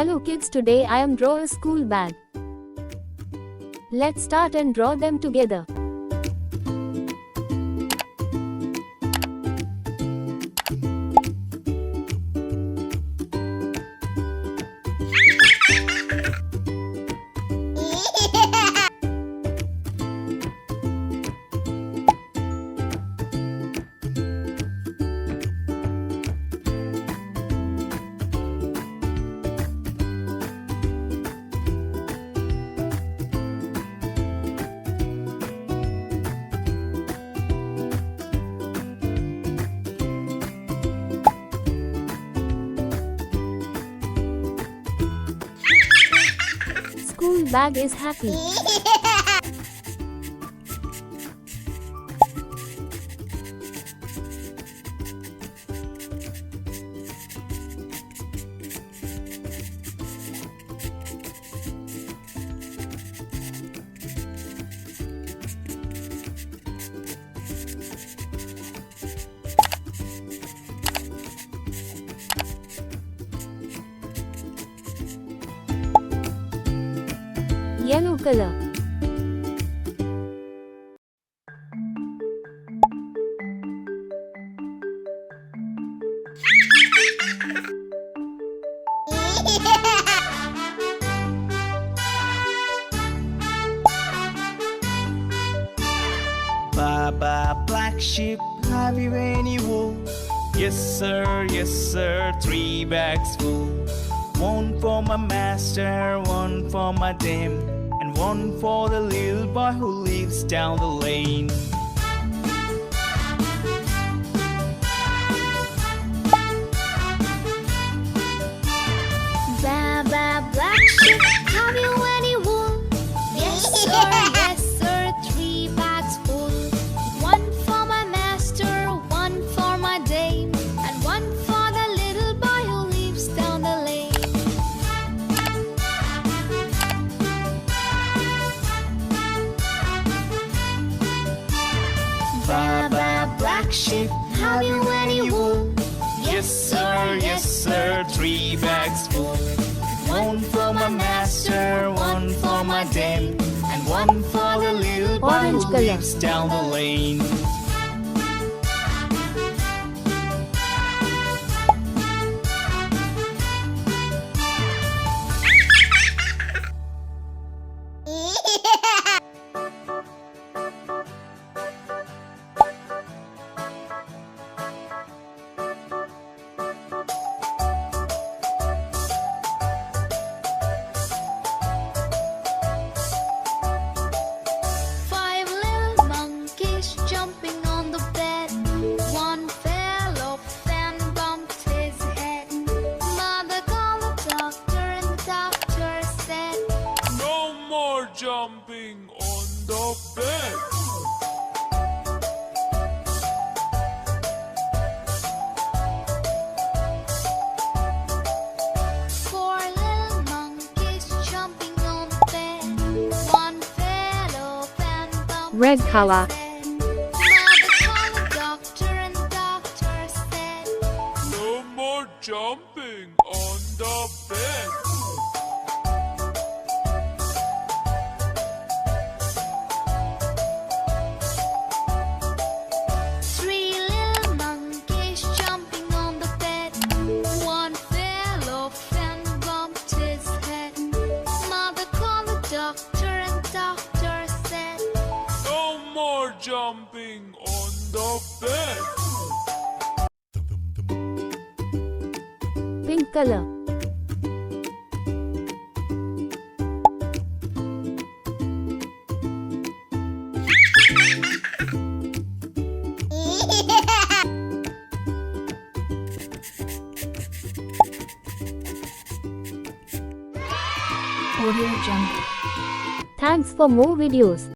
Hello kids, today I am draw a school bag. Let's start and draw them together. School bag is happy. Yellow color. Baba, black sheep, have you any wool? Yes sir, 3 bags full. One for my master, one for my dame, and one for the little boy who lives down the lane. Baba, black sheep, have you any wool? Yes sir, 3 bags full. One for my master, one for my dame, and one for the little boy who lives down the lane. Baba, black sheep, have you any wool? Yes sir, 3 bags full. One for my master, one for my dame, and one for the little boy Orange who color. lives down the lane. Five little monkeys jumping on the bed. One fell off and bumped his head. Mother called the doctor and the doctor said, No more jumping on the bed. Four little monkeys jumping on the bed. One fell off and bumped Red his color. head. Mother called the doctor and the doctor said, No more jumping on the bed. Three little monkeys jumping on the bed. One fell off and bumped his head. Mother called the doctor and the doctor said, No more jumping on the bed. Pink color. Thanks for more videos.